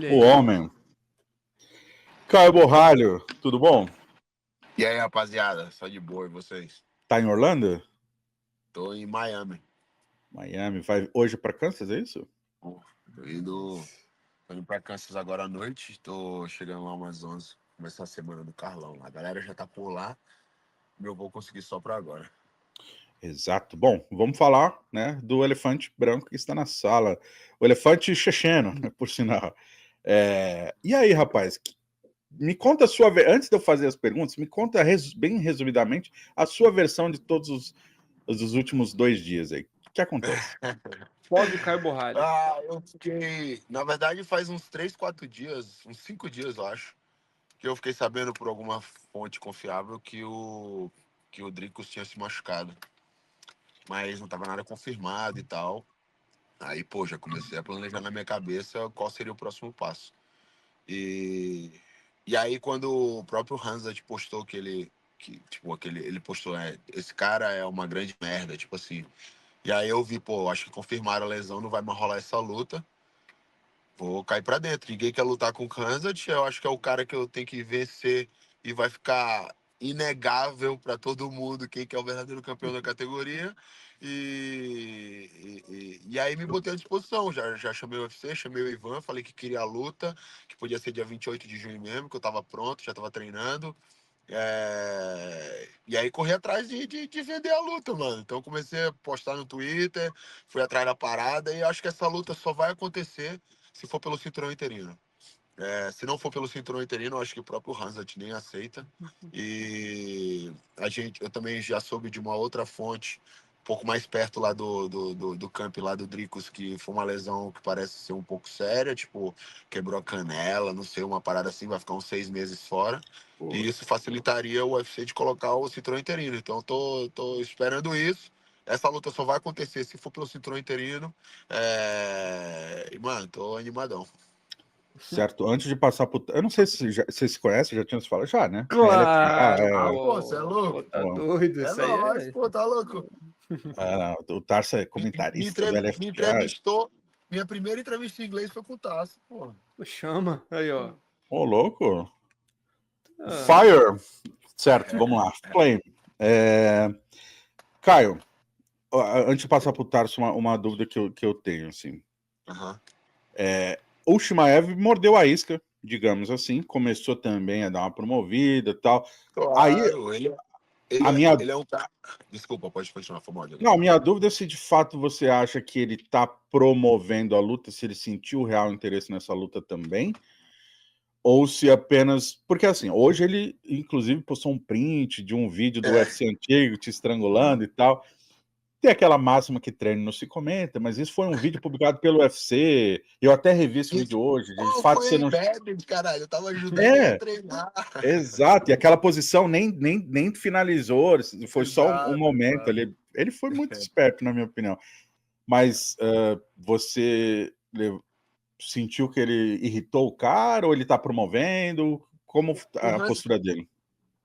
O homem. Caio Borralho, tudo bom? E aí, rapaziada? Só de boa, e vocês? Tá em Orlando? Tô em Miami. Miami. Vai hoje pra Kansas, é isso? Tô indo pra Kansas agora à noite. Tô chegando lá umas 11. Começar a semana do Carlão. A galera já tá por lá. Meu vou conseguir só pra agora. Exato. Bom, vamos falar, né, do elefante branco que está na sala. O elefante checheno, por sinal. E aí, rapaz, me conta a sua... Antes de eu fazer as perguntas, me conta bem resumidamente a sua versão de todos os últimos 2 dias aí. O que acontece? Pós o Caio Borralho. Eu fiquei... Na verdade, faz uns 3, 4 dias, uns 5 dias, eu acho, que eu fiquei sabendo por alguma fonte confiável que o Dricos tinha se machucado. Mas não tava nada confirmado e tal. Aí, pô, já comecei a planejar na minha cabeça qual seria o próximo passo. E, e aí, quando o próprio Hansard postou ele postou, esse cara é uma grande merda, tipo assim. E aí eu vi, pô, acho que confirmaram a lesão, não vai mais rolar essa luta. Vou cair pra dentro. Ninguém quer lutar com o Hansard, eu acho que é o cara que eu tenho que vencer e vai ficar inegável para todo mundo quem que é o verdadeiro campeão da categoria. E aí me botei à disposição. Já chamei o UFC, chamei o Ivan, falei que queria a luta, que podia ser dia 28 de junho mesmo, que eu tava pronto, já tava treinando. E aí corri atrás de vender a luta, mano. Então comecei a postar no Twitter, fui atrás da parada e acho que essa luta só vai acontecer se for pelo cinturão interino. Se não for pelo cinturão interino, eu acho que o próprio Hansard nem aceita. E eu também já soube de uma outra fonte, um pouco mais perto lá do camp lá do Dricos, que foi uma lesão que parece ser um pouco séria, tipo, quebrou a canela, não sei, uma parada assim, vai ficar uns 6 meses fora. Pô. E isso facilitaria o UFC de colocar o cinturão interino. Então, tô esperando isso. Essa luta só vai acontecer se for pelo cinturão interino. E, mano, tô animadão. Certo. Antes de passar pro... Eu não sei se você se conhece, já tinha se falado, já, né? Claro, Pô, você é louco? Tá Pô, doido, É isso aí nóis, pô, tá louco? o Tarso é Me, me comentarista do entrev- me LFA. entrevistou. Minha primeira entrevista em inglês foi com o Tasso, pô. Chama, aí, ó. Ô, louco. Ah, Fire. Certo, vamos lá. Flame. Caio, antes de passar pro Tarso, uma dúvida que eu tenho, assim. Aham. O Shimaev mordeu a isca, digamos assim, começou também a dar uma promovida e tal. Aí, Claro, a minha, ele é um cara. Desculpa, pode continuar, foi mal, Diego. não, a minha dúvida é se de fato você acha que ele tá promovendo a luta, se ele sentiu real interesse nessa luta também, ou se apenas... Porque assim, hoje ele inclusive postou um print de um vídeo do UFC antigo te estrangulando e tal. Tem aquela máxima que treino não se comenta, mas isso foi um vídeo publicado pelo UFC. Eu até revi esse vídeo hoje. De fato, você Foi não... bad, caralho. Eu tava ajudando ele a É, treinar. exato. E aquela posição nem finalizou, foi só um Exato, momento exato. ali. Ele foi muito esperto, na minha opinião. Mas você sentiu que ele irritou o cara ou ele tá promovendo? Como O a Hans, postura dele?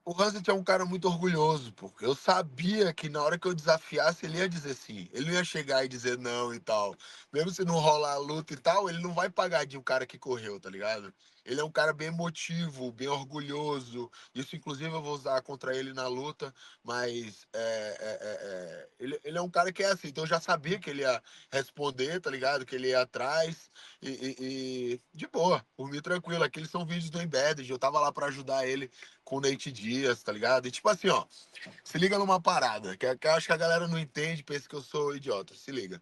O Hanset é um cara muito orgulhoso, porque eu sabia que na hora que eu desafiasse, ele ia dizer sim. Ele não ia chegar e dizer não e tal. Mesmo se não rolar a luta e tal, ele não vai pagar de um cara que correu, tá ligado? Ele é um cara bem emotivo, bem orgulhoso. Isso, inclusive, eu vou usar contra ele na luta, mas ele é um cara que é assim. Então eu já sabia que ele ia responder, tá ligado? Que ele ia atrás e de boa, por mim tranquilo. Aqueles são vídeos do Embedded, eu tava lá pra ajudar ele com o Nate Diaz, tá ligado? E tipo assim, ó, se liga numa parada, que eu acho que a galera não entende, pensa que eu sou idiota, se liga.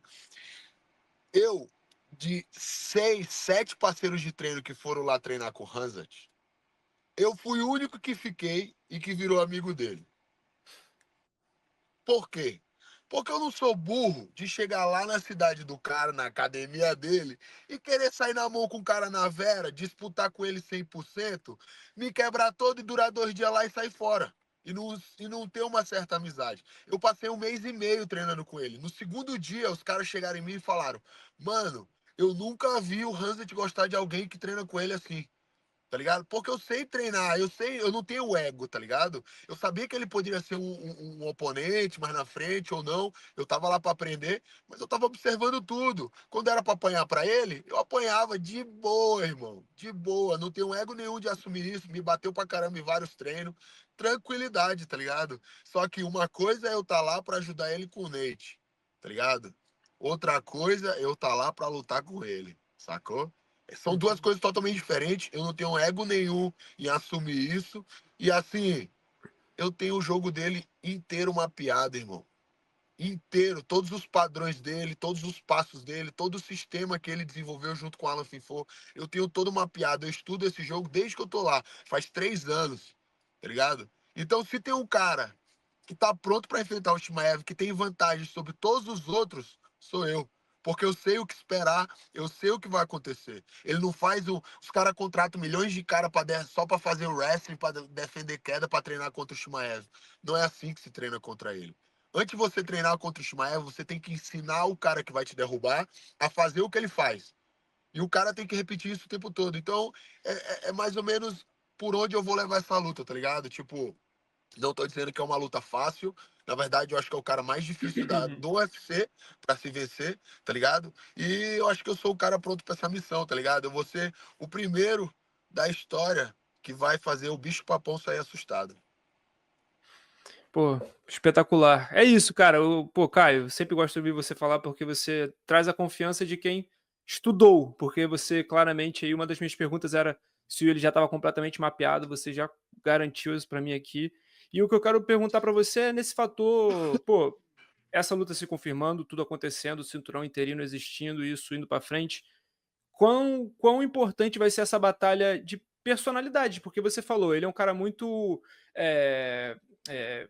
Eu, de 6, 7 parceiros de treino que foram lá treinar com o Hansard, eu fui o único que fiquei e que virou amigo dele. Por quê? Porque eu não sou burro de chegar lá na cidade do cara, na academia dele, e querer sair na mão com o cara na vera, disputar com ele 100%, me quebrar todo e durar 2 dias lá e sair fora. E não ter uma certa amizade. Eu passei 1 mês e meio treinando com ele. No segundo dia, os caras chegaram em mim e falaram: Mano, eu nunca vi o Hanset gostar de alguém que treina com ele assim. tá ligado? Porque eu sei treinar, eu não tenho ego, tá ligado? Eu sabia que ele poderia ser um oponente mais na frente ou não, eu tava lá pra aprender, mas eu tava observando tudo. Quando era pra apanhar pra ele, eu apanhava de boa, irmão, de boa, não tenho ego nenhum de assumir isso, me bateu pra caramba em vários treinos, tranquilidade, tá ligado? Só que uma coisa é eu tá lá pra ajudar ele com o Nate, tá ligado? Outra coisa é eu tá lá pra lutar com ele, sacou? São duas Uhum. coisas totalmente diferentes. Eu não tenho ego nenhum em assumir isso. E assim, eu tenho o jogo dele inteiro mapeado, irmão. Inteiro. Todos os padrões dele, todos os passos dele, todo o sistema que ele desenvolveu junto com o Alan Finfo. Eu tenho todo mapeado. Eu estudo esse jogo desde que eu tô lá. Faz 3 anos. Tá ligado? Então, se tem um cara que tá pronto para enfrentar o Shimaev, que tem vantagem sobre todos os outros, sou eu. Porque eu sei o que esperar, eu sei o que vai acontecer. Ele não faz o. Os caras contratam milhões de caras só para fazer o wrestling, para defender queda, para treinar contra o Shimaev. Não é assim que se treina contra ele. Antes de você treinar contra o Shimaev, você tem que ensinar o cara que vai te derrubar a fazer o que ele faz. E o cara tem que repetir isso o tempo todo. Então, é mais ou menos por onde eu vou levar essa luta, tá ligado? Tipo, não tô dizendo que é uma luta fácil. Na verdade, eu acho que é o cara mais difícil do UFC pra se vencer, tá ligado? E eu acho que eu sou o cara pronto pra essa missão, tá ligado? Eu vou ser o primeiro da história que vai fazer o bicho papão sair assustado. Pô, espetacular. É isso, cara. Pô, Caio, eu sempre gosto de ouvir você falar porque você traz a confiança de quem estudou. Porque você, claramente, aí uma das minhas perguntas era se ele já estava completamente mapeado, você já garantiu isso pra mim aqui. E o que eu quero perguntar pra você é nesse fator, pô, essa luta se confirmando, tudo acontecendo, o cinturão interino existindo, isso indo pra frente. Quão importante vai ser essa batalha de personalidade? Porque você falou, ele é um cara muito, eh eh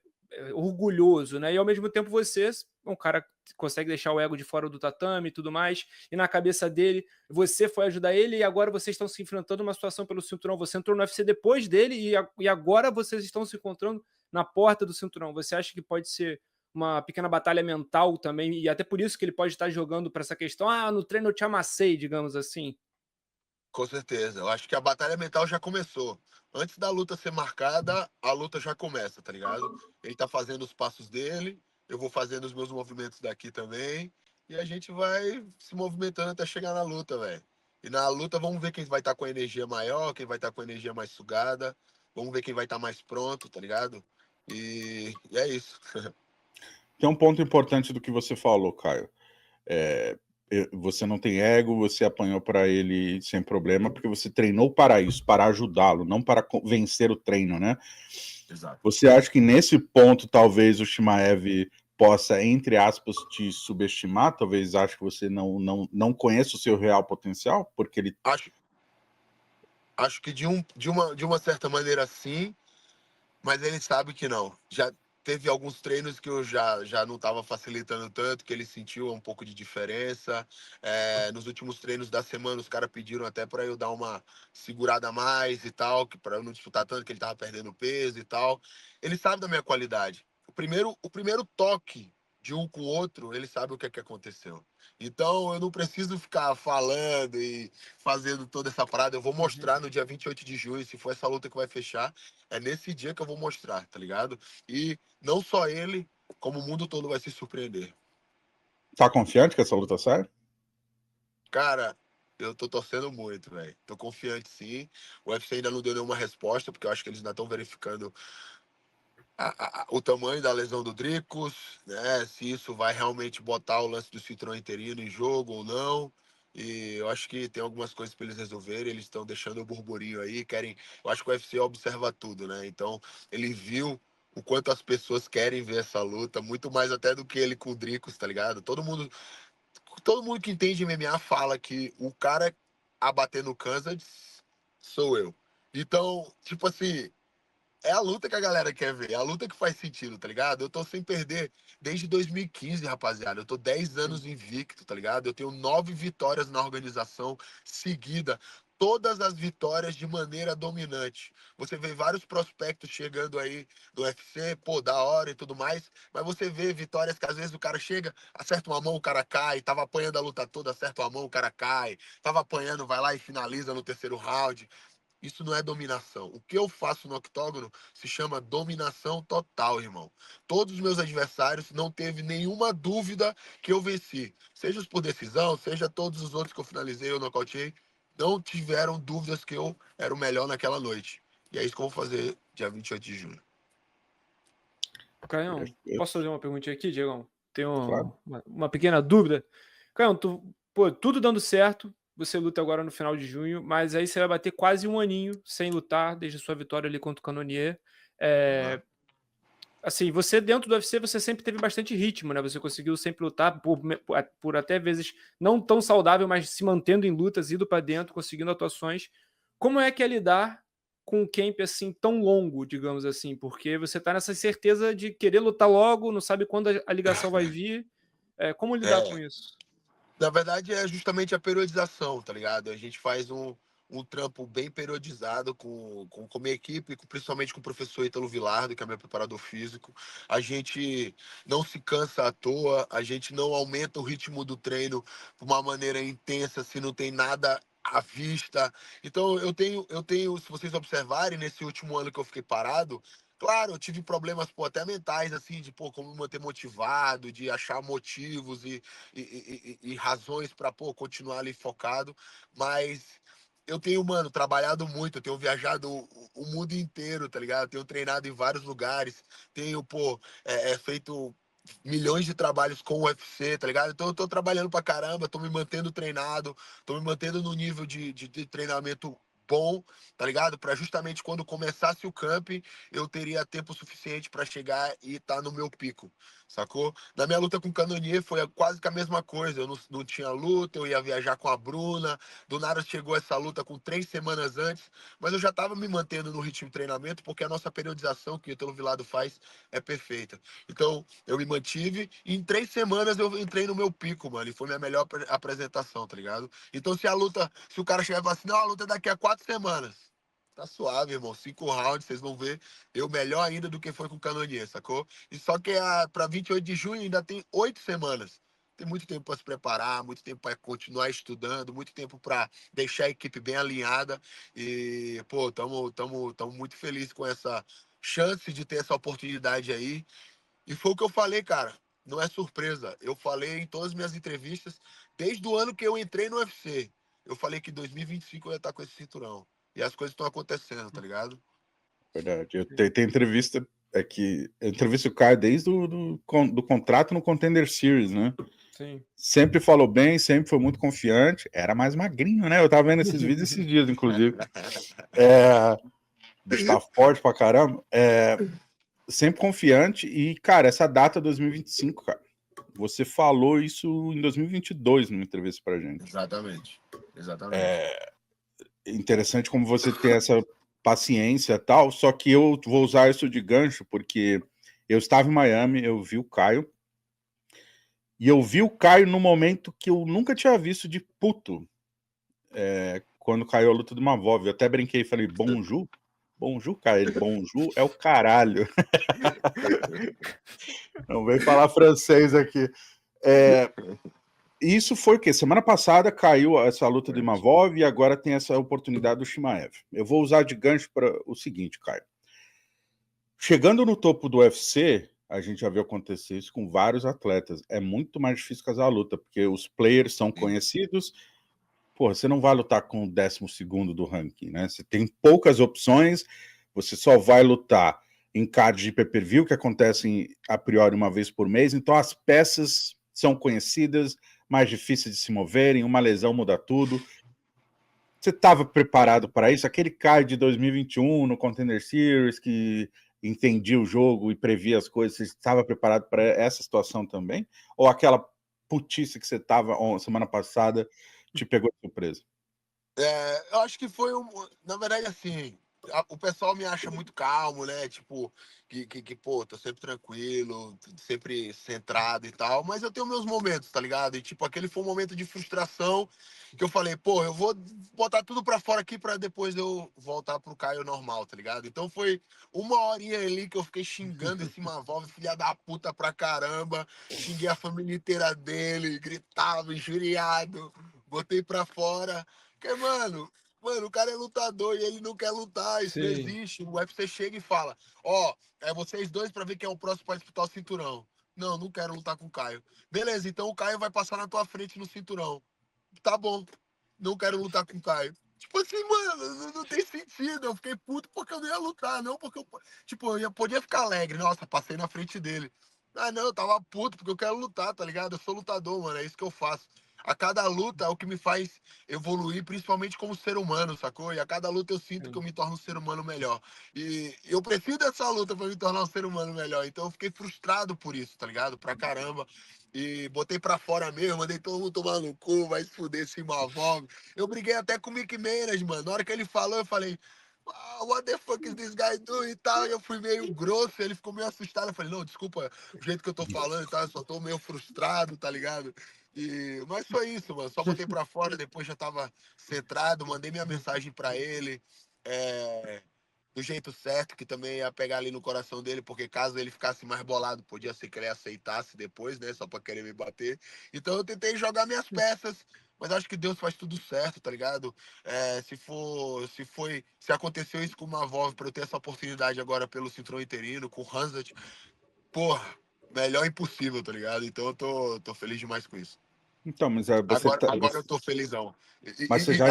orgulhoso, né, e ao mesmo tempo você é um cara que consegue deixar o ego de fora do tatame e tudo mais, e na cabeça dele, você foi ajudar ele e agora vocês estão se enfrentando uma situação pelo cinturão, você entrou no UFC depois dele e agora vocês estão se encontrando na porta do cinturão. Você acha que pode ser uma pequena batalha mental também, e até por isso que ele pode estar jogando para essa questão: "Ah, no treino eu te amassei", digamos assim. Com certeza. Eu acho que a batalha mental já começou. Antes da luta ser marcada, a luta já começa, tá ligado? Ele tá fazendo os passos dele, eu vou fazendo os meus movimentos daqui também, e a gente vai se movimentando até chegar na luta, velho. E na luta vamos ver quem vai estar com a energia maior, quem vai estar com a energia mais sugada, vamos ver quem vai estar mais pronto, tá ligado? E é isso. Tem um ponto importante do que você falou, Caio. É, você não tem ego, você apanhou para ele sem problema, porque você treinou para isso, para ajudá-lo, não para vencer o treino, né? Exato. Você acha que nesse ponto talvez o Shimaev possa, entre aspas, te subestimar? Talvez ache que você não conheça o seu real potencial? Porque ele. Acho, acho que de uma certa maneira sim, mas ele sabe que não. Já teve alguns treinos que eu já não estava facilitando tanto, que ele sentiu um pouco de diferença. Nos últimos treinos da semana, os caras pediram até para eu dar uma segurada a mais e tal, que para eu não disputar tanto, que ele estava perdendo peso e tal. Ele sabe da minha qualidade. O primeiro toque de um com o outro, ele sabe o que é que aconteceu. Então, eu não preciso ficar falando e fazendo toda essa parada. Eu vou Uhum. mostrar no dia 28 de junho, se for essa luta que vai fechar. É nesse dia que eu vou mostrar, tá ligado? E não só ele, como o mundo todo vai se surpreender. Tá confiante que essa luta sai? Cara, eu tô torcendo muito, velho. Tô confiante sim. O UFC ainda não deu nenhuma resposta, porque eu acho que eles ainda estão verificando o tamanho da lesão do Dricos, né? Se isso vai realmente botar o lance do cinturão interino em jogo ou não. E eu acho que tem algumas coisas para eles resolverem. Eles estão deixando o burburinho aí, querem. Eu acho que o UFC observa tudo, né? Então ele viu o quanto as pessoas querem ver essa luta, muito mais até do que ele com o Dricos, tá ligado? Todo mundo que entende MMA fala que o cara a bater no Kansas sou eu. Então, tipo assim, é a luta que a galera quer ver, é a luta que faz sentido, tá ligado? Eu tô sem perder desde 2015, rapaziada. Eu tô 10 Sim. anos invicto, tá ligado? Eu tenho 9 vitórias na organização seguida. Todas as vitórias de maneira dominante. Você vê vários prospectos chegando aí do UFC, pô, da hora e tudo mais, mas você vê vitórias que às vezes o cara chega, acerta uma mão, o cara cai, tava apanhando a luta toda, acerta uma mão, o cara cai, tava apanhando, vai lá e finaliza no terceiro round. Isso não é dominação. O que eu faço no octógono se chama dominação total, irmão. Todos os meus adversários não teve nenhuma dúvida que eu venci. Seja por decisão, seja todos os outros que eu finalizei ou nocauteei, não tiveram dúvidas que eu era o melhor naquela noite. E é isso que eu vou fazer dia 28 de junho. Caião, posso fazer uma perguntinha aqui, Diegão? Claro. Tenho uma pequena dúvida. Caião, tudo dando certo, você luta agora no final de junho, mas aí você vai bater quase um aninho sem lutar, desde a sua vitória ali contra o Cannonier. Uhum. Assim, você dentro do UFC, você sempre teve bastante ritmo, né? Você conseguiu sempre lutar por até vezes não tão saudável, mas se mantendo em lutas, indo para dentro, conseguindo atuações. Como é que é lidar com um camp assim tão longo, digamos assim? Porque você tá nessa certeza de querer lutar logo, não sabe quando a ligação vai vir. Como lidar com É, isso? na verdade, é justamente a periodização, tá ligado? A gente faz um trampo bem periodizado com a minha equipe, principalmente com o professor Ítalo Vilardo, que é meu preparador físico. A gente não se cansa à toa, a gente não aumenta o ritmo do treino de uma maneira intensa se não tem nada à vista. Então, eu tenho, se vocês observarem, nesse último ano que eu fiquei parado, claro, eu tive problemas, pô, até mentais, assim, de, pô, como me manter motivado, de achar motivos e razões para, pô, continuar ali focado, mas eu tenho, mano, trabalhado muito, eu tenho viajado o mundo inteiro, tá ligado? Eu tenho treinado em vários lugares, tenho, pô, feito milhões de trabalhos com o UFC, tá ligado? Então eu tô trabalhando pra caramba, tô me mantendo treinado, tô me mantendo no nível de treinamento bom, tá ligado? Pra justamente quando começasse o camp, eu teria tempo suficiente pra chegar e estar no meu pico, sacou? Na minha luta com o Cannonier foi quase que a mesma coisa. Eu não tinha luta, eu ia viajar com a Bruna. Do nada chegou essa luta com 3 semanas antes, mas eu já estava me mantendo no ritmo de treinamento porque a nossa periodização que o Ítalo Vilado faz é perfeita. Então eu me mantive e em 3 semanas eu entrei no meu pico, mano. E foi minha melhor apresentação, tá ligado? Então se o cara chegar e falar assim, não, a luta é daqui a 4 semanas. Tá suave, irmão. 5 rounds, vocês vão ver eu melhor ainda do que foi com o Cannonier, sacou? E só que para 28 de junho ainda tem 8 semanas. Tem muito tempo para se preparar, muito tempo para continuar estudando, muito tempo para deixar a equipe bem alinhada. E, pô, estamos muito felizes com essa chance de ter essa oportunidade aí. E foi o que eu falei, cara. Não é surpresa. Eu falei em todas as minhas entrevistas, desde o ano que eu entrei no UFC. Eu falei que em 2025 eu ia estar com esse cinturão. E as coisas estão acontecendo, tá ligado? Verdade. Tem entrevista, eu entrevisto o cara desde do contrato no Contender Series, né? Sim. Sempre falou bem, sempre foi muito confiante. Era mais magrinho, né? Eu tava vendo esses vídeos esses dias, inclusive. O bicho tá forte pra caramba. Sempre confiante. E, cara, essa data 2025, cara. Você falou isso em 2022 numa entrevista pra gente. Exatamente. Exatamente. Interessante como você tem essa paciência e tal, só que eu vou usar isso de gancho, porque eu estava em Miami, eu vi o Caio, e eu vi o Caio no momento que eu nunca tinha visto de puto, quando caiu a luta do Mavov. Eu até brinquei e falei, Bonjour? Bonjour, Caio. Ele, Bonjour é o caralho. Não vem falar francês aqui. Isso foi o quê? Semana passada caiu essa luta do Imavov e agora tem essa oportunidade do Shimaev. Eu vou usar de gancho para o seguinte, Caio. Chegando no topo do UFC, a gente já viu acontecer isso com vários atletas. É muito mais difícil casar a luta, porque os players são conhecidos. Porra, você não vai lutar com o 12º do ranking, né? Você tem poucas opções, você só vai lutar em cards de pay-per-view, que acontecem a priori uma vez por mês, então as peças são conhecidas, mais difíceis de se moverem, uma lesão muda tudo. Você estava preparado para isso? Aquele card de 2021 no Contender Series que entendia o jogo e previa as coisas, você estava preparado para essa situação também? Ou aquela putice que você estava semana passada te pegou de surpresa? Eu acho que foi na verdade, assim, o pessoal me acha muito calmo, né? Tipo, pô, tô sempre tranquilo, sempre centrado e tal, mas eu tenho meus momentos, tá ligado? E, tipo, aquele foi um momento de frustração que eu falei, pô, eu vou botar tudo pra fora aqui pra depois eu voltar pro Caio normal, tá ligado? Então foi uma horinha ali que eu fiquei xingando esse Mavov, filha da puta pra caramba, xinguei a família inteira dele, gritava, injuriado, botei pra fora. Porque, mano, Mano, o cara é lutador e ele não quer lutar, isso não Sim. existe. O UFC chega e fala, ó, é vocês dois pra ver quem é o próximo pra disputar o cinturão. Não, não quero lutar com o Caio. Beleza, então o Caio vai passar na tua frente no cinturão. Tá bom, não quero lutar com o Caio. Tipo assim, mano, não tem sentido. Eu fiquei puto porque eu não ia lutar, não porque eu. Tipo, podia ficar alegre. Nossa, passei na frente dele. Ah, não, eu tava puto porque eu quero lutar, tá ligado? Eu sou lutador, mano, é isso que eu faço. A cada luta é o que me faz evoluir, principalmente como ser humano, sacou? E a cada luta eu sinto que eu Sim. me torno um ser humano melhor. E eu preciso dessa luta pra me tornar um ser humano melhor. Então eu fiquei frustrado por isso, tá ligado? Pra caramba. E botei pra fora mesmo, mandei todo mundo tomar no cu, vai se fuder, se envolve. Eu briguei até com o Mick Menas, mano. Na hora que ele falou, eu falei, what the fuck is this guy doing e tal. E eu fui meio grosso, ele ficou meio assustado. Eu falei, não, desculpa o jeito que eu tô falando e tal, eu só tô meio frustrado, tá ligado? Mas foi isso, mano. Só botei pra fora, depois já tava centrado, mandei minha mensagem pra ele. É, do jeito certo, que também ia pegar ali no coração dele, porque caso ele ficasse mais bolado, podia ser que ele aceitasse depois, né? Só pra querer me bater. Então eu tentei jogar minhas peças, mas acho que Deus faz tudo certo, tá ligado? Se aconteceu isso com o Mavov pra eu ter essa oportunidade agora pelo cinturão interino, com o Hansat, porra, melhor impossível, tá ligado? Então eu tô feliz demais com isso. Então, mas Agora eu tô felizão. mas você já.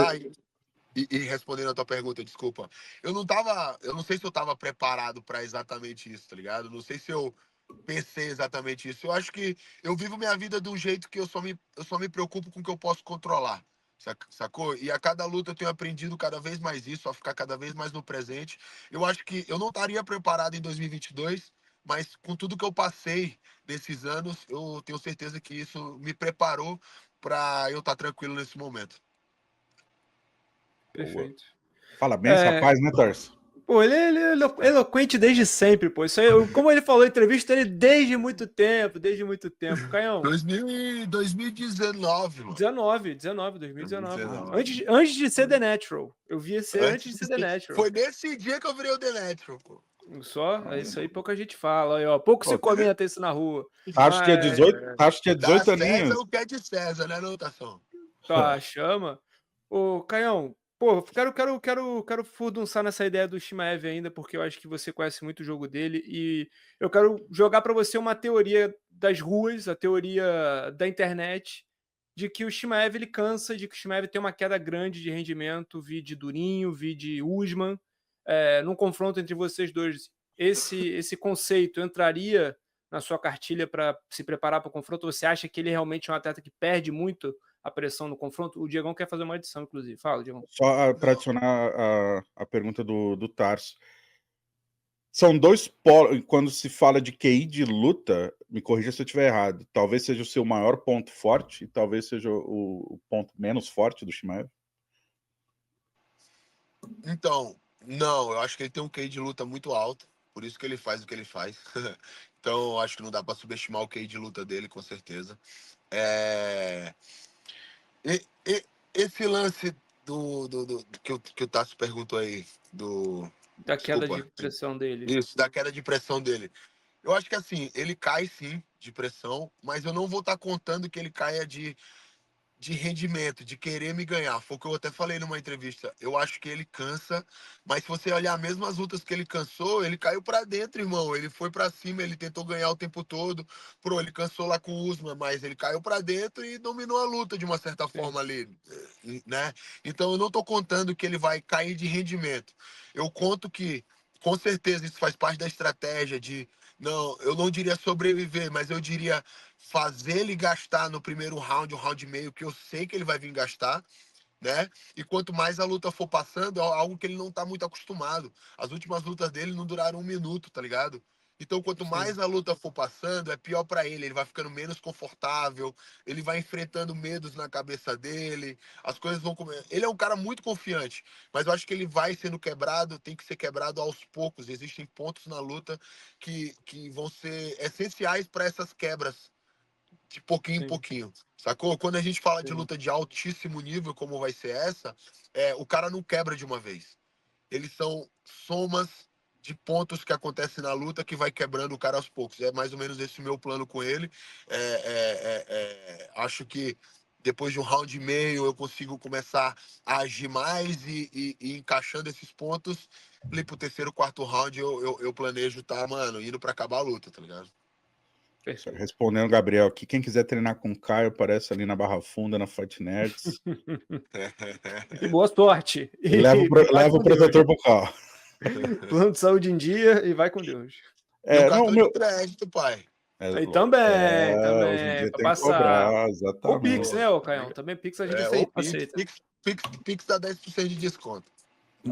E respondendo a tua pergunta, desculpa. Eu não sei se eu tava preparado para exatamente isso, tá ligado? Não sei se eu pensei exatamente isso. Eu acho que eu vivo minha vida de um jeito que eu só me preocupo com o que eu posso controlar. Sacou? E a cada luta eu tenho aprendido cada vez mais isso, a ficar cada vez mais no presente. Eu acho que eu não estaria preparado em 2022, mas com tudo que eu passei nesses anos, eu tenho certeza que isso me preparou para eu estar tranquilo nesse momento. Boa. Perfeito. Fala bem esse É, rapaz, né, Tarso? pô, ele é eloquente desde sempre, pô. Isso aí, como ele falou em entrevista, ele desde muito tempo, desde muito tempo. Caião, 2019, mano. 2019. 2019. Antes de ser The Natural. Eu via ser antes de ser The Natural. Foi nesse dia que eu virei o The Natural, pô. Só, é isso aí, pouca gente fala. Aí, ó, pouco se Pô, comenta isso na rua. acho que é Mas, 18, acho que é Dá 18 César aninhos. o que é de César, né, anotação? tá, chama. Ô, Caião, pô, quero furdunçar nessa ideia do Shimaev ainda, porque eu acho que você conhece muito o jogo dele e eu quero jogar pra você uma teoria das ruas, a teoria da internet, de que o Shimaev ele cansa, de que o Shimaev tem uma queda grande de rendimento, vi de Durinho, vi de Usman, num confronto entre vocês dois. Esse conceito entraria na sua cartilha para se preparar para o confronto? Você acha que ele realmente é um atleta que perde muito a pressão no confronto? O Diegão quer fazer uma edição, inclusive. Fala, Diegão. Só para Não. adicionar a pergunta do Tarso. São dois polos. Quando se fala de QI de luta, me corrija se eu estiver errado. Talvez seja o seu maior ponto forte e talvez seja o ponto menos forte do Shimaev. Então, não, eu acho que ele tem um QI de luta muito alto, por isso que ele faz o que ele faz. Então, eu acho que não dá pra subestimar o QI de luta dele, com certeza. É... Esse lance que o Tasso perguntou aí, do. Da queda de Desculpa. pressão dele. Isso, da queda de pressão dele. Eu acho que assim, ele cai sim de pressão, mas eu não vou estar contando que ele caia de rendimento, de querer me ganhar. Foi o que eu até falei numa entrevista. Eu acho que ele cansa, mas se você olhar mesmo as lutas que ele cansou, ele caiu pra dentro, irmão. Ele foi pra cima, ele tentou ganhar o tempo todo. Ele cansou lá com o Usman, mas ele caiu pra dentro e dominou a luta de uma certa Sim, forma ali, né? Então eu não tô contando que ele vai cair de rendimento. Eu conto que, com certeza, isso faz parte da estratégia de, não, eu não diria sobreviver, mas eu diria fazer ele gastar no primeiro round, um round e meio, que eu sei que ele vai vir gastar, né? E quanto mais a luta for passando, é algo que ele não tá muito acostumado. As últimas lutas dele não duraram um minuto, tá ligado? Então, quanto sim, mais a luta for passando, é pior para ele. Ele vai ficando menos confortável, ele vai enfrentando medos na cabeça dele, as coisas vão comer. Ele é um cara muito confiante, mas eu acho que ele vai sendo quebrado, tem que ser quebrado aos poucos. Existem pontos na luta que vão ser essenciais para essas quebras de pouquinho em sim, pouquinho, sacou? Quando a gente fala de sim, luta de altíssimo nível, como vai ser essa, o cara não quebra de uma vez. Eles são somas de pontos que acontecem na luta que vai quebrando o cara aos poucos. É mais ou menos esse o meu plano com ele. Acho que depois de um round e meio, eu consigo começar a agir mais e encaixando esses pontos. Ali pro terceiro, quarto round, eu planejo mano, indo pra acabar a luta, tá ligado? Perfeito. Respondendo o Gabriel aqui, quem quiser treinar com o Caio, aparece ali na Barra Funda, na Fight Nerds. E boa sorte. E leva Vai o com protetor Deus. bucal. Plano de saúde em dia e vai com Deus. E o Não, cartão meu. de crédito, pai. E Hoje em dia pra tem que passar. cobrar, Ou Pix, exatamente. né, ô Caião? Também Pix a gente Ou aceita. Pix dá 10% de desconto.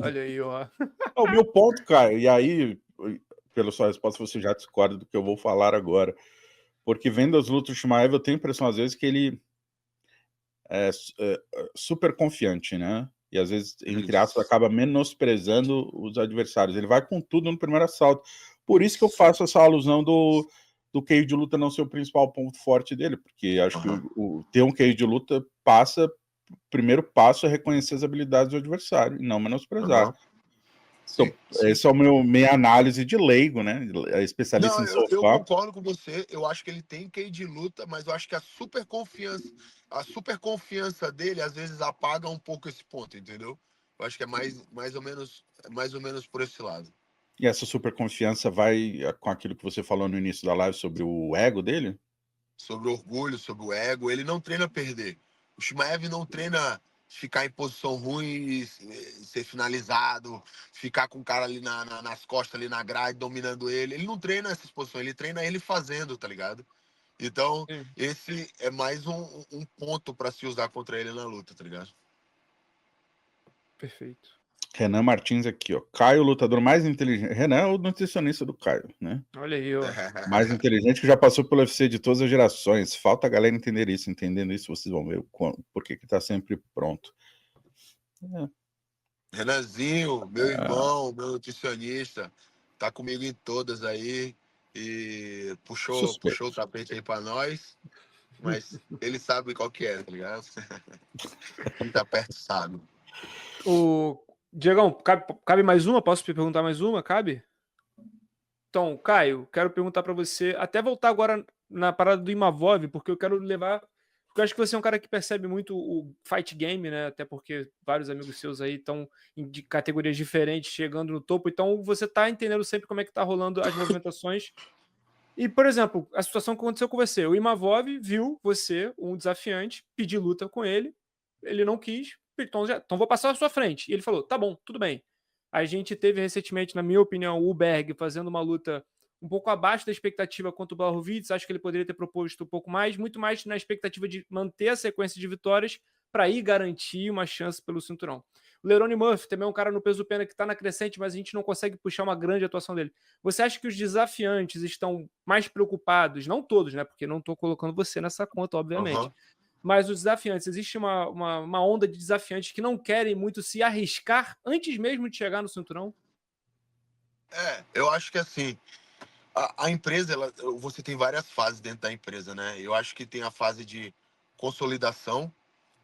Olha aí, ó. O meu ponto, Caio, e aí, pela sua resposta, você já discorda do que eu vou falar agora. Porque vendo as lutas do Chimaev, eu tenho a impressão, às vezes, que ele é super confiante, né? E às vezes, entre aspas, acaba menosprezando os adversários. Ele vai com tudo no primeiro assalto. Por isso que eu faço essa alusão do QI de luta não ser o principal ponto forte dele, porque acho que ter um QI de luta primeiro passo é reconhecer as habilidades do adversário e não menosprezar. Então, essa é minha análise de leigo, né? Especialista Não, em eu sofá. concordo com você. Eu acho que ele tem QI de luta, mas eu acho que a super confiança dele às vezes apaga um pouco esse ponto, entendeu? Eu acho que é mais ou menos por esse lado. E essa super confiança vai com aquilo que você falou no início da live sobre o ego dele? Sobre o orgulho, sobre o ego. Ele não treina perder. O Shimaev não treina ficar em posição ruim, ser finalizado, ficar com o cara ali nas costas, ali na grade, dominando ele. Ele não treina essas posições, ele treina ele fazendo, tá ligado? Então, esse é mais um ponto pra se usar contra ele na luta, tá ligado? Perfeito. Renan Martins aqui, ó. Caio, lutador mais inteligente. Renan é o nutricionista do Caio, né? Olha aí, ó. Mais inteligente que já passou pelo UFC de todas as gerações. Falta a galera entender isso. Entendendo isso, vocês vão ver por que tá sempre pronto. Renanzinho, meu irmão, meu nutricionista, tá comigo em todas aí e puxou o tapete aí pra nós, mas ele sabe qual que é, tá ligado? Quem tá perto sabe. O Diegão, cabe mais uma? Posso te perguntar mais uma? Cabe? Então, Caio, quero perguntar pra você, até voltar agora na parada do Imavov, porque eu quero levar. Porque eu acho que você é um cara que percebe muito o fight game, né? Até porque vários amigos seus aí estão de categorias diferentes, chegando no topo. Então, você tá entendendo sempre como é que tá rolando as movimentações. E, por exemplo, a situação que aconteceu com você. O Imavov viu você, um desafiante, pedir luta com ele. Ele não quis. Então vou passar à sua frente. E ele falou, tá bom, tudo bem. A gente teve recentemente, na minha opinião, o Berg fazendo uma luta um pouco abaixo da expectativa contra o Blachowicz. Acho que ele poderia ter proposto um pouco mais, muito mais na expectativa de manter a sequência de vitórias para ir garantir uma chance pelo cinturão. O Lerone Murphy também é um cara no peso pena que está na crescente, mas a gente não consegue puxar uma grande atuação dele. Você acha que os desafiantes estão mais preocupados, não todos, né? Porque não estou colocando você nessa conta, obviamente. Mas os desafiantes, existe uma onda de desafiantes que não querem muito se arriscar antes mesmo de chegar no cinturão? Eu acho que assim, a empresa, você tem várias fases dentro da empresa, né? Eu acho que tem a fase de consolidação,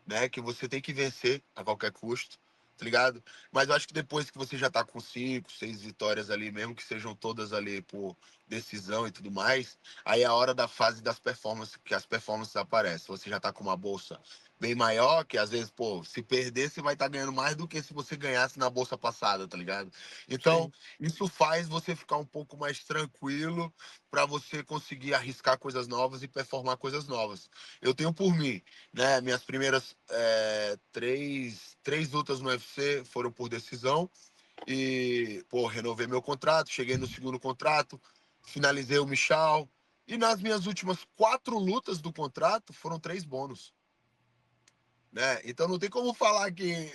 né? Que você tem que vencer a qualquer custo, tá ligado? Mas eu acho que depois que você já tá com 5, 6 vitórias ali, mesmo que sejam todas ali por decisão e tudo mais, aí é a hora da fase das performances, que as performances aparecem. Você já tá com uma bolsa bem maior, que às vezes, pô, se perder, você vai estar ganhando mais do que se você ganhasse na bolsa passada, tá ligado? Então, isso faz você ficar um pouco mais tranquilo para você conseguir arriscar coisas novas e performar coisas novas. Eu tenho por mim, né, minhas primeiras três lutas no UFC foram por decisão e, pô, renovei meu contrato, cheguei no segundo contrato, finalizei o Michal e nas minhas últimas 4 lutas do contrato foram 3 bônus. Né? Então não tem como falar que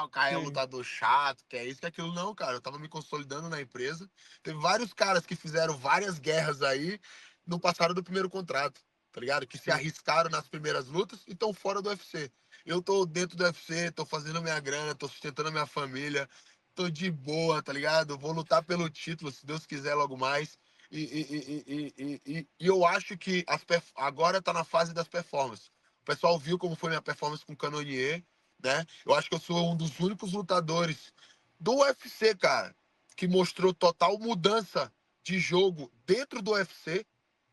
o Caio é um lutador chato, que é isso, que é aquilo. Não, cara. Eu tava me consolidando na empresa. Teve vários caras que fizeram várias guerras aí, não passaram do primeiro contrato, tá ligado? Que se arriscaram nas primeiras lutas e estão fora do UFC. Eu tô dentro do UFC, tô fazendo minha grana, tô sustentando a minha família, tô de boa, tá ligado? Vou lutar pelo título, se Deus quiser, logo mais. E eu acho que agora tá na fase das performances. O pessoal viu como foi minha performance com o Cannonier, né? Eu acho que eu sou um dos únicos lutadores do UFC, cara, que mostrou total mudança de jogo dentro do UFC,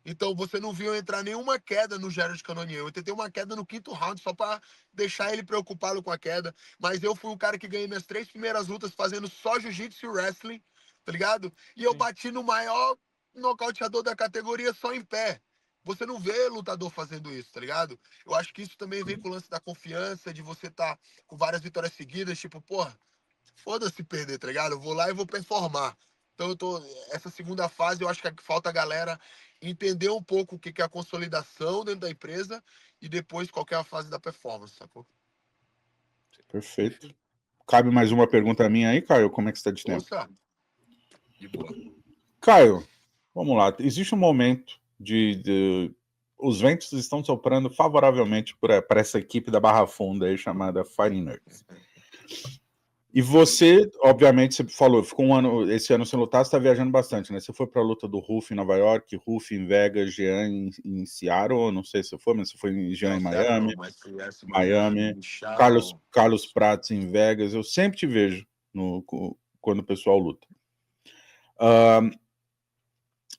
Então, você não viu entrar nenhuma queda no Jared Cannonier. Eu tentei uma queda no 5º round só pra deixar ele preocupado com a queda. Mas eu fui um cara que ganhei minhas 3 primeiras lutas fazendo só jiu-jitsu e wrestling, tá ligado? E eu Sim. bati no maior nocauteador da categoria só em pé. Você não vê lutador fazendo isso, tá ligado? Eu acho que isso também vem com o lance da confiança, de você estar com várias vitórias seguidas, tipo, porra, foda-se perder, tá ligado? Eu vou lá e vou performar. Então, essa segunda fase, eu acho que falta a galera entender um pouco o que é a consolidação dentro da empresa e depois qual que é a fase da performance, sacou? Perfeito. Cabe mais uma pergunta minha aí, Caio? Como é que você está de tempo? Ouça, de boa. Caio, vamos lá. Existe um momento os ventos estão soprando favoravelmente para essa equipe da Barra Funda aí, chamada Fighting Nerds. E você, obviamente, você falou, ficou esse ano sem lutar, você está viajando bastante, né? Você foi para a luta do Ruff em Nova York, Ruff em Vegas, Jean em Seattle, não sei se você foi, mas você foi em Jean Não, em Seattle Miami, não, mas conhece Miami, Michal. Carlos Prates em Vegas, eu sempre te vejo quando o pessoal luta.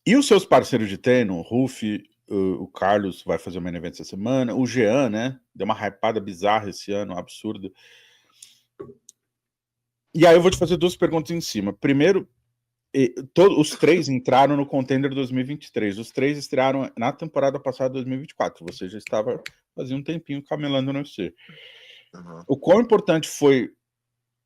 E os seus parceiros de treino, o Ruff, o Carlos vai fazer o main event essa semana, o Jean, né? Deu uma hypada bizarra esse ano, absurda. E aí eu vou te fazer 2 perguntas em cima. Primeiro, os 3 entraram no Contender 2023. Os 3 estrearam na temporada passada, 2024. Você já estava fazia um tempinho camelando no UFC. Uhum. O quão importante foi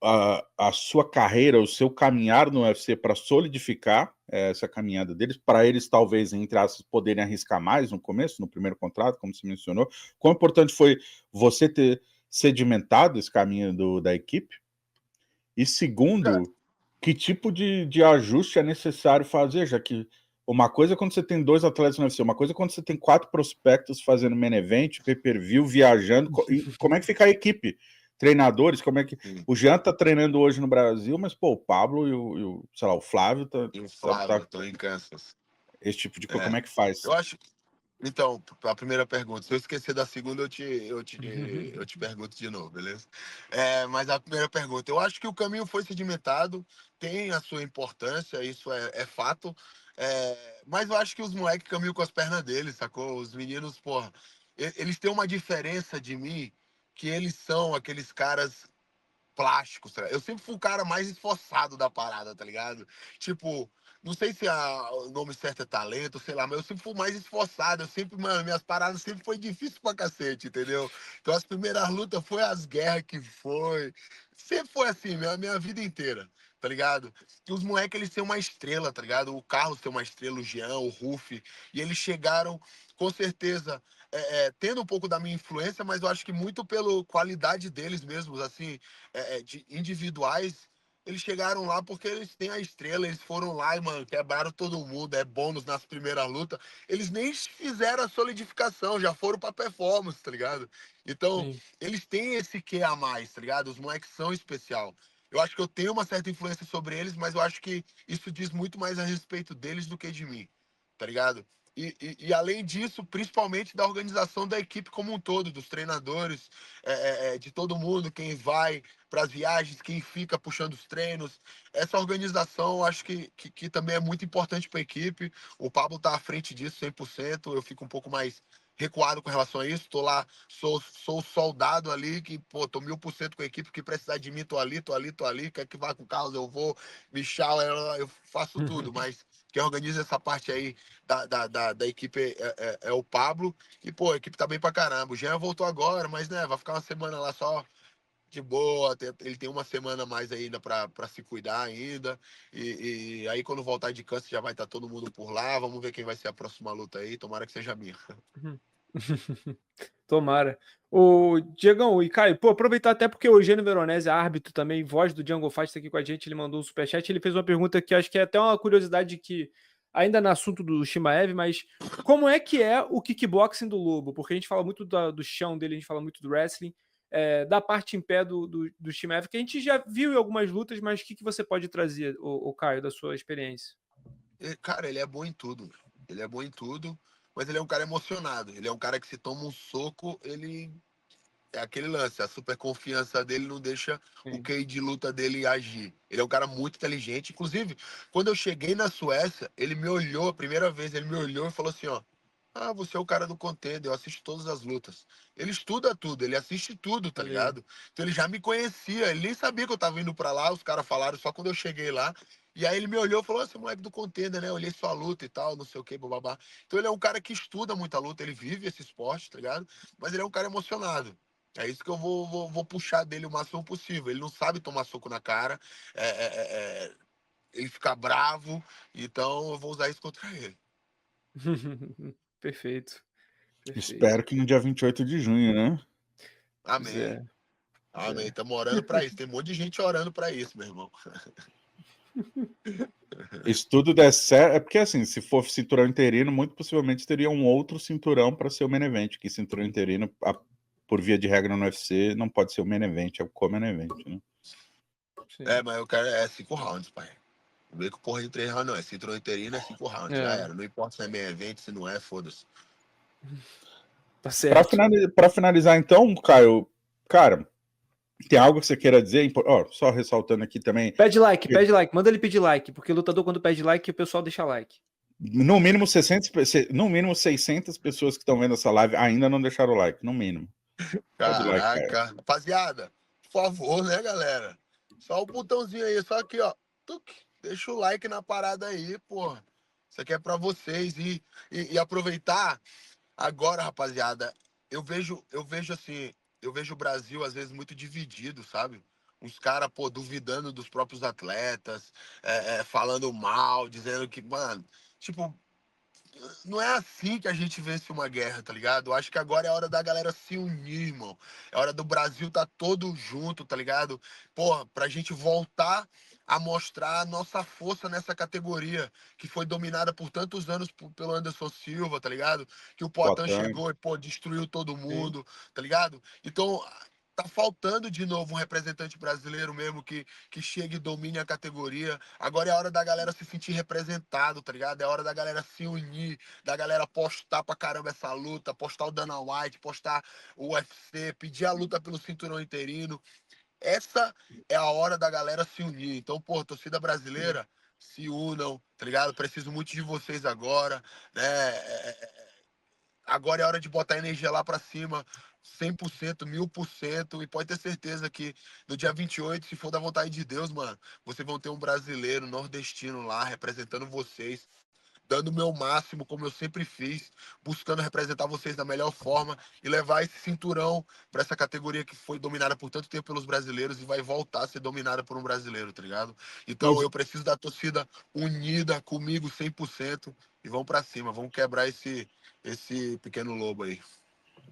a sua carreira, o seu caminhar no UFC para solidificar essa caminhada deles, para eles talvez, entre aspas, poderem arriscar mais no começo, no primeiro contrato, como você mencionou. Quão importante foi você ter sedimentado esse caminho da equipe? E segundo, que tipo de ajuste é necessário fazer, já que uma coisa é quando você tem 2 atletas no UFC, uma coisa é quando você tem 4 prospectos fazendo main event, pay-per-view, viajando, e como é que fica a equipe? Treinadores, como é que... O Jean tá treinando hoje no Brasil, mas, pô, o Pablo e sei lá, o Flávio E o Flávio, tô em Kansas. esse tipo de coisa, É. como é que faz? Eu acho. Então, a primeira pergunta. Se eu esquecer da segunda, eu te pergunto de novo, beleza? Mas a primeira pergunta. Eu acho que o caminho foi sedimentado, tem a sua importância, isso é fato. Mas eu acho que os moleques caminham com as pernas deles, sacou? Os meninos, porra, eles têm uma diferença de mim, que eles são aqueles caras plásticos, tá ligado? Eu sempre fui o cara mais esforçado da parada, tá ligado? Tipo, não sei se o nome certo é talento, sei lá, mas eu sempre fui mais esforçado. Eu sempre, mano, minhas paradas sempre foi difícil pra cacete, entendeu? Então as primeiras lutas foi as guerras que foi. Sempre foi assim, minha vida inteira, tá ligado? E os moleques, eles têm uma estrela, tá ligado? O Carlos tem uma estrela, o Jean, o Ruff, e eles chegaram, com certeza, tendo um pouco da minha influência, mas eu acho que muito pela qualidade deles mesmos, assim, de individuais, eles chegaram lá porque eles têm a estrela, eles foram lá e, mano, quebraram todo mundo, é bônus nas primeiras lutas. Eles nem fizeram a solidificação, já foram pra performance, tá ligado? Então, Sim. eles têm esse quê a mais, tá ligado? Os moleques são especial. Eu acho que eu tenho uma certa influência sobre eles, mas eu acho que isso diz muito mais a respeito deles do que de mim, tá ligado? E além disso, principalmente da organização da equipe como um todo, dos treinadores, de todo mundo, quem vai para as viagens, quem fica puxando os treinos. Essa organização, eu acho que também é muito importante para a equipe. O Pablo está à frente disso 100%. Eu fico um pouco mais recuado com relação a isso. Estou lá, sou soldado ali, que, pô, tô 1000% com a equipe, que precisar de mim, tô ali. Quer que vá com o Carlos, eu vou. Michal, eu faço tudo, mas quem organiza essa parte aí da equipe é o Pablo. E, pô, a equipe tá bem pra caramba. O Jean voltou agora, mas, né, vai ficar uma semana lá só de boa. Ele tem uma semana a mais ainda pra se cuidar ainda. E aí, quando voltar de câncer, já vai estar todo mundo por lá. Vamos ver quem vai ser a próxima luta aí. Tomara que seja a minha. Tomara. O Diegão e Caio, pô, aproveitar até porque o Eugênio Veronese, árbitro também, voz do Jungle Fight, tá aqui com a gente, ele mandou um superchat, ele fez uma pergunta que acho que é até uma curiosidade que, ainda no assunto do Shimaev, mas como é que é o kickboxing do Lobo? Porque a gente fala muito do chão dele, a gente fala muito do wrestling, da parte em pé do Shimaev, que a gente já viu em algumas lutas, mas o que você pode trazer, o Caio, da sua experiência? Cara, ele é bom em tudo. Ele é bom em tudo, mas ele é um cara emocionado. Ele é um cara que se toma um soco, ele é aquele lance, a super confiança dele não deixa o Sim. QI de luta dele agir. Ele é um cara muito inteligente. Inclusive, quando eu cheguei na Suécia, ele me olhou, a primeira vez, ele me olhou e falou assim, ó, ah, você é o cara do Contender, eu assisto todas as lutas. Ele estuda tudo, ele assiste tudo, tá Olha aí. ligado? Então ele já me conhecia, ele nem sabia que eu tava indo pra lá, os caras falaram só quando eu cheguei lá. E aí ele me olhou e falou, esse moleque do Contender, né? Eu olhei sua luta e tal, não sei o que, bababá. Então ele é um cara que estuda muita luta, ele vive esse esporte, tá ligado? Mas ele é um cara emocionado. É isso que eu vou puxar dele o máximo possível. Ele não sabe tomar soco na cara, ele fica bravo, então eu vou usar isso contra ele. Perfeito, perfeito. Espero que no dia 28 de junho, né? Pois Amém. é, pois Amém. é. Estamos orando pra isso. Tem um monte de gente orando pra isso, meu irmão. Se tudo der certo, é porque assim, se for cinturão interino, muito possivelmente teria um outro cinturão para ser o main event, que cinturão interino, por via de regra no UFC, não pode ser o main event, é o co-main event, né? Sim. Mas eu quero 5 rounds, pai. Não vem com porra de 3 rounds, não. É cinturão interino, é 5 rounds. Já É, era. Não importa se é main event, se não é, foda-se. tá certo. Para finalizar, então, Caio, cara, tem algo que você queira dizer? Ó, só ressaltando aqui também, Pede like, manda ele pedir like, porque lutador quando pede like, o pessoal deixa like. no mínimo 600 pessoas que estão vendo essa live ainda não deixaram o like, no mínimo. Pede like, Caio. Caraca. Rapaziada, por favor, né, galera? Só o botãozinho aí, só aqui, ó. Tuc, deixa o like na parada aí, porra. Isso aqui é pra vocês. E aproveitar agora, rapaziada, eu vejo assim, eu vejo o Brasil às vezes muito dividido, sabe? Uns caras, pô, duvidando dos próprios atletas, falando mal, dizendo que, mano, tipo, não é assim que a gente vence uma guerra, tá ligado? Eu acho que agora é hora da galera se unir, irmão. É hora do Brasil tá todo junto, tá ligado? Porra, pra gente voltar a mostrar a nossa força nessa categoria que foi dominada por tantos anos pelo Anderson Silva, tá ligado? Que o Poatan Poatan. chegou e, pô, destruiu todo Sim. mundo, tá ligado? Então, tá faltando de novo um representante brasileiro mesmo que chegue e domine a categoria. Agora é a hora da galera se sentir representado, tá ligado? É hora da galera se unir, da galera postar pra caramba essa luta, postar o Dana White, postar o UFC, pedir a luta pelo cinturão interino. Essa é a hora da galera se unir. Então, pô, torcida brasileira, se unam, tá ligado? Preciso muito de vocês agora, né? Agora é hora de botar energia lá pra cima, 100%, 1000%, e pode ter certeza que no dia 28, se for da vontade de Deus, mano, vocês vão ter um brasileiro nordestino lá representando vocês, dando o meu máximo, como eu sempre fiz, buscando representar vocês da melhor forma e levar esse cinturão para essa categoria que foi dominada por tanto tempo pelos brasileiros e vai voltar a ser dominada por um brasileiro, tá ligado? Então Mas, eu preciso da torcida unida comigo 100% e vamos para cima, vamos quebrar esse pequeno lobo aí.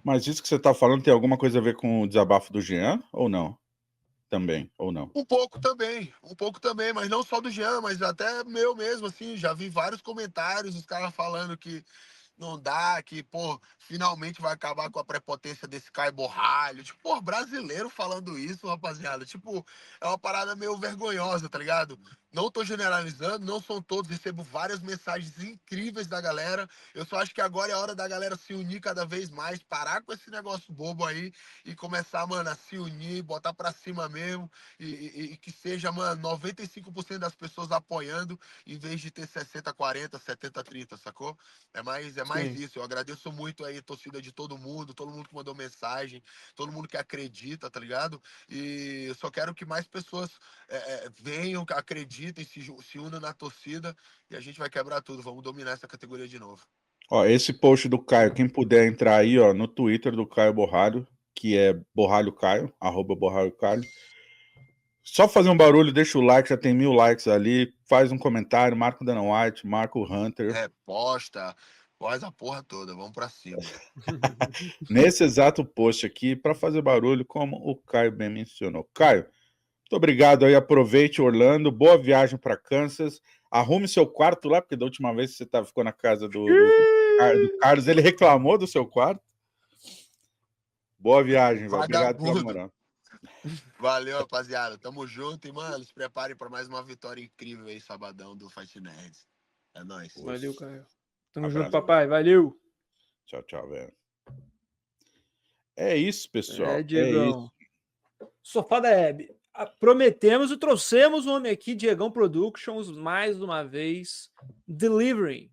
mas isso que você tá falando tem alguma coisa a ver com o desabafo do Jean, ou não? Também, ou não? Um pouco também, mas não só do Jean, mas até meu mesmo, assim, já vi vários comentários, os caras falando que não dá, que, pô, finalmente vai acabar com a prepotência desse Caio Borralho. Tipo, pô, brasileiro falando isso, rapaziada. Tipo, é uma parada meio vergonhosa, tá ligado? Não tô generalizando, não são todos, recebo várias mensagens incríveis da galera. Eu só acho que agora é a hora da galera se unir cada vez mais, parar com esse negócio bobo aí e começar, mano, a se unir, botar pra cima mesmo e que seja, mano, 95% das pessoas apoiando em vez de ter 60, 40, 70, 30, sacou? É mais Sim. isso. Eu agradeço muito aí a torcida de todo mundo que mandou mensagem, todo mundo que acredita, tá ligado? E eu só quero que mais pessoas venham, que acreditem, se unam na torcida e a gente vai quebrar tudo. Vamos dominar essa categoria de novo. Ó, esse post do Caio, quem puder entrar aí, ó, no Twitter do Caio Borralho, que é Borralho Caio, @Borralho Caio. Só fazer um barulho, deixa o like, já tem 1000 likes ali, faz um comentário, marca o Dana White, marca o Hunter. Reposta, faz a porra toda, vamos pra cima. Nesse exato post aqui, para fazer barulho, como o Caio bem mencionou. Caio, muito obrigado aí, aproveite Orlando, boa viagem para Kansas, arrume seu quarto lá, porque da última vez que você ficou na casa do Carlos, ele reclamou do seu quarto. Boa viagem, velho. Obrigado pela Vagabundo. moral. Valeu, rapaziada. Tamo junto e, mano, se preparem pra mais uma vitória incrível aí, sabadão do Fight Nerds. É nóis. Valeu, Caio. Tamo junto, Abraço. papai. Valeu. Tchau, tchau, velho. É isso, pessoal. É Diegão. isso. Sofá da Hebe. Prometemos e trouxemos o homem aqui, Diegão Productions, mais uma vez, delivering.